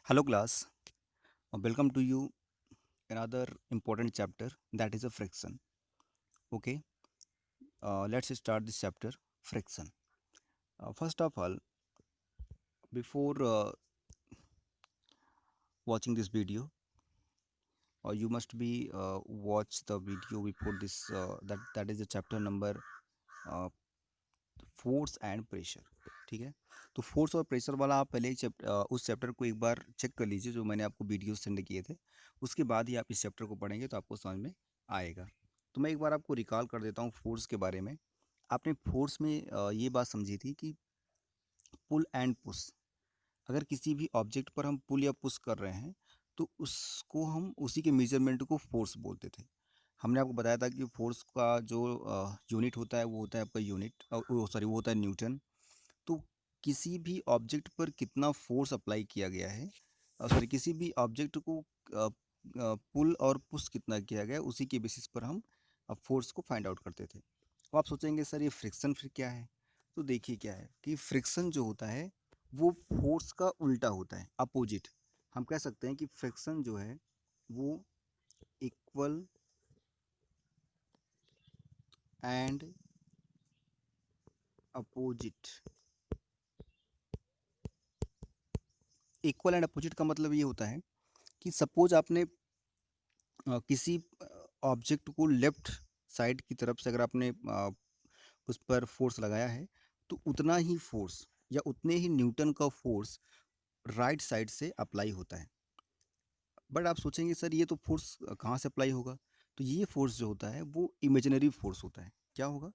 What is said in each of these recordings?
Hello, class. Welcome to you another important chapter that is a friction. Okay, let's start this chapter friction. First of all, before watching this video, you must be watch the video before this. That is the chapter number uh, force and pressure. ठीक है, तो force और pressure वाला आप पहले ही उस chapter को एक बार चेक कर लीजिए जो मैंने आपको वीडियो सेंड किए थे. उसके बाद ही आप इस चैप्टर को पढ़ेंगे तो आपको समझ में आएगा. तो मैं एक बार आपको रिकॉल कर देता हूँ फोर्स के बारे में. आपने फोर्स में ये बात समझी थी कि पुल एंड पुश. अगर किसी भी ऑब्जेक्ट पर हम पुल या पुश कर रहे हैं तो उसको हम उसी के मेजरमेंट को फोर्स बोलते थे. हमने आपको बताया था कि फोर्स का जो यूनिट होता है वो होता है आपका यूनिट, सॉरी, वो होता है न्यूटन. तो किसी भी ऑब्जेक्ट पर कितना फोर्स अप्लाई किया गया है, सॉरी, किसी भी ऑब्जेक्ट को पुल और पुश कितना किया गया है, उसी के बेसिस पर हम फोर्स को फाइंड आउट करते थे. तो आप सोचेंगे सर ये फ्रिक्शन फिर क्या है. तो देखिए क्या है कि फ्रिक्शन जो होता है वो फोर्स का उल्टा होता है, अपोजिट. हम कह सकते हैं कि फ्रिक्शन जो है वो equal and opposite. Equal and opposite का मतलब ये होता है कि सपोज आपने किसी ऑब्जेक्ट को लेफ्ट साइड की तरफ से अगर आपने उस पर फोर्स लगाया है तो उतना ही फोर्स या उतने ही न्यूटन का फोर्स राइट साइड से अप्लाई होता है. बट आप सोचेंगे सर ये तो फोर्स कहाँ से अप्लाई होगा. तो ये फोर्स जो होता है वो इमेजिनरी फोर्स होता है. क्या होगा,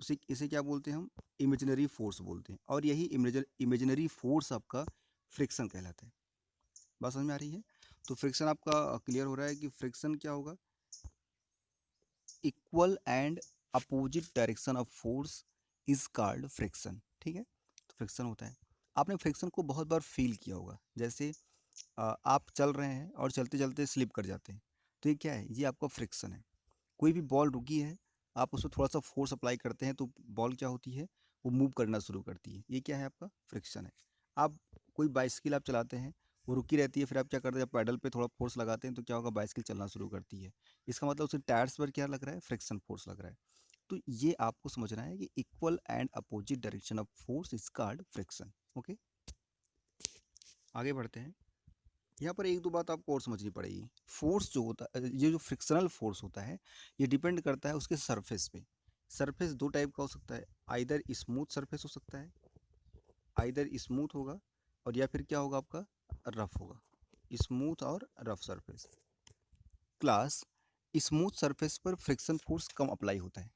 उसे इसे क्या बोलते हैं हम, इमेजिनरी फोर्स बोलते हैं. और यही इमेजिनरी फोर्स आपका फ्रिक्शन कहलाता है. बात समझ में आ रही है. तो फ्रिक्शन आपका क्लियर हो रहा है कि फ्रिक्शन क्या होगा, equal and opposite direction of force is called friction. ठीक है, तो फ्रिक्शन होता है. आपने फ्रिक्शन को बहुत बार फील किया होगा. जैसे आप चल रहे हैं और चलते चलते स्लिप कर जाते हैं, तो ये क्या है, ये आपका फ्रिक्शन है. कोई भी बॉल रुकी है, आप उसमें थोड़ा सा फोर्स अप्लाई करते हैं तो बॉल क्या होती है, वो मूव करना शुरू करती है. ये क्या है, आपका फ्रिक्शन है. आप कोई बाइसिकल आप चलाते हैं, वो रुकी रहती है, फिर आप क्या करते हैं, पैडल पे थोड़ा फोर्स लगाते हैं तो क्या होगा, बाइसिकल चलना शुरू करती है. इसका मतलब उसके टायर्स पर क्या लग रहा है, फ्रिक्शन फोर्स लग रहा है. तो ये आपको समझना है कि equal and opposite direction of force is called friction. Okay, आगे बढ़ते हैं. यहाँ पर एक दो बात आपको और समझनी पड़ेगी. फोर्स जो होता है, ये जो फ्रिक्शनल फोर्स होता है, ये डिपेंड करता है उसके सरफेस पे. सरफेस दो टाइप का हो सकता है, आइदर स्मूथ सरफेस हो सकता है, आइदर स्मूथ होगा, और या फिर क्या होगा आपका, रफ होगा. स्मूथ और rough surface. Class, smooth surface पर फ्रिक्शन फोर्स कम अप्लाई होता है.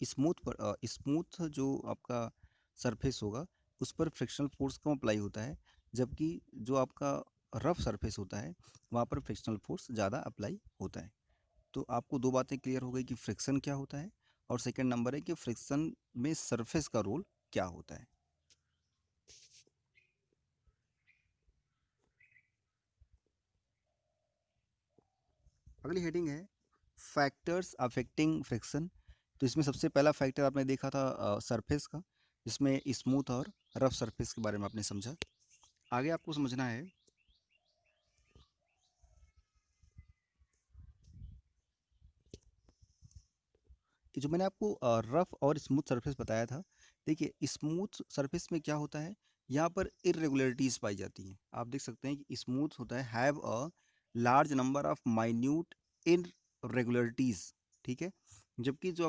स्मूथ जो आपका सरफेस होगा उस पर फ्रिक्शनल फोर्स कम अप्लाई होता है, जबकि जो आपका रफ सरफेस होता है वहाँ पर फ्रिक्शनल फोर्स ज़्यादा अप्लाई होता है. तो आपको दो बातें क्लियर हो गई कि फ्रिक्शन क्या होता है, और सेकंड नंबर है कि फ्रिक्शन में सरफेस का रोल क्या होता है. अगली हेडिंग है फैक्टर्स अफेक्टिंग फ्रिक्शन. तो इसमें सबसे पहला फैक्टर आपने देखा था सरफेस का, जिसमें स्मूथ और रफ सरफेस के बारे में आपने समझा. आगे आपको समझना है कि जो मैंने आपको रफ और स्मूथ सरफेस बताया था. देखिए स्मूथ सरफेस में क्या होता है, यहाँ पर इरेगुलरिटीज़ पाई जाती हैं. आप देख सकते हैं कि स्मूथ होता है have a large number of minute irregularities. ठीक है, जबकि जो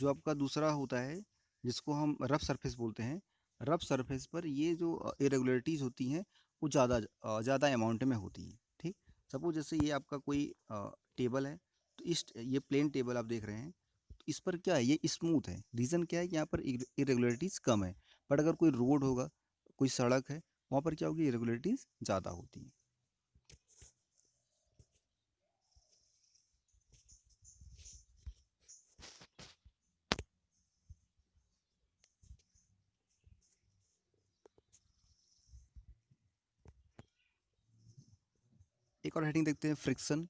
आपका दूसरा होता है जिसको हम रफ सरफेस बोलते हैं, रफ सरफेस पर ये जो इरेगुलरिटीज़ होती हैं वो ज़्यादा अमाउंट में होती हैं. ठीक, सपोज जैसे ये आपका कोई टेबल है, तो इस ये प्लेन टेबल आप देख रहे हैं, तो इस पर क्या है, ये स्मूथ है. रीज़न क्या है कि यहाँ पर इरेगुलरिटीज़ कम है. बट अगर कोई रोड होगा, कोई सड़क है, वहाँ पर क्या होगी, इरेगुलरिटीज़ ज़्यादा होती हैं. एक और हेडिंग देखते हैं, friction.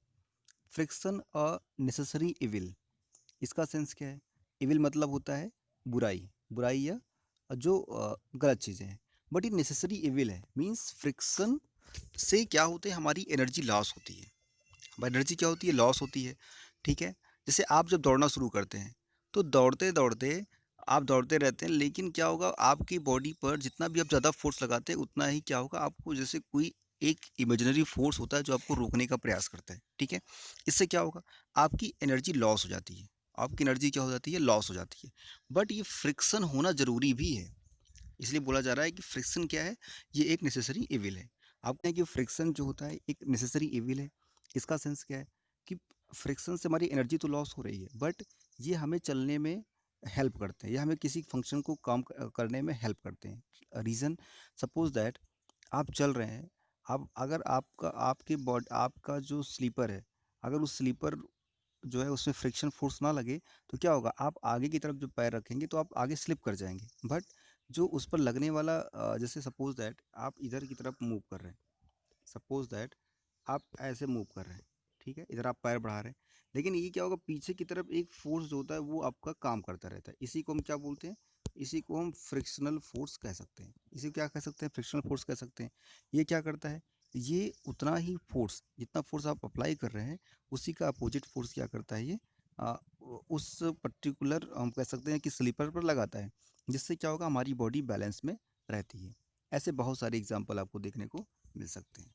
Friction a necessary evil. इसका सेंस क्या है, इविल मतलब होता है बुराई, बुराई या जो गलत चीज़ें हैं. बट ये नेसेसरी इविल है। मीन्स फ्रिक्शन से क्या होते हैं, हमारी एनर्जी लॉस होती है। हमारी एनर्जी क्या होती है, लॉस होती है। ठीक है। जैसे आप जब दौड़ना शुरू करते हैं तो दौड़ते दौड़ते आप दौड़ते रहते हैं, लेकिन क्या होगा, आपकी बॉडी पर जितना भी आप ज़्यादा फोर्स लगाते हैं उतना ही क्या होगा, आपको जैसे कोई एक इमेजिनरी फोर्स होता है जो आपको रोकने का प्रयास करता है। ठीक है। इससे क्या होगा, आपकी एनर्जी लॉस हो जाती है। आपकी एनर्जी क्या हो जाती है, लॉस हो जाती है। बट ये फ्रिक्शन होना ज़रूरी भी है। इसलिए बोला जा रहा है कि फ्रिक्शन क्या है, ये एक नेसेसरी इविल है। आप कहें कि फ्रिक्शन जो होता है एक नेसेसरी इविल है। इसका सेंस क्या है कि फ्रिक्शन से हमारी एनर्जी तो लॉस हो रही है, बट ये हमें चलने में हेल्प करते हैं या हमें किसी फंक्शन को करने में हेल्प करते हैं। रीज़न, सपोज दैट आप चल रहे हैं, आप अगर आपका आपके बॉडी आपका जो स्लीपर है, अगर उस स्लीपर जो है उसमें फ्रिक्शन फोर्स ना लगे तो क्या होगा, आप आगे की तरफ जो पैर रखेंगे तो आप आगे स्लिप कर जाएंगे। बट जो उस पर लगने वाला जैसे सपोज दैट आप इधर की तरफ मूव कर रहे हैं, सपोज दैट आप ऐसे मूव कर रहे हैं, ठीक है, इधर आप पैर बढ़ा रहे हैं, लेकिन ये क्या होगा, पीछे की तरफ एक फोर्स जो होता है वो आपका काम करता रहता है। इसी को हम क्या बोलते हैं, इसी को हम फ्रिक्शनल फोर्स कह सकते हैं। इसे क्या कह सकते हैं, फ्रिक्शनल फोर्स कह सकते हैं। ये क्या करता है, ये उतना ही फोर्स, जितना फोर्स आप अप्लाई कर रहे हैं उसी का अपोजिट फोर्स क्या करता है, ये उस पर्टिकुलर हम कह सकते हैं कि स्लीपर पर लगाता है, जिससे क्या होगा, हमारी बॉडी बैलेंस में रहती है। ऐसे बहुत सारे एग्जाम्पल आपको देखने को मिल सकते हैं।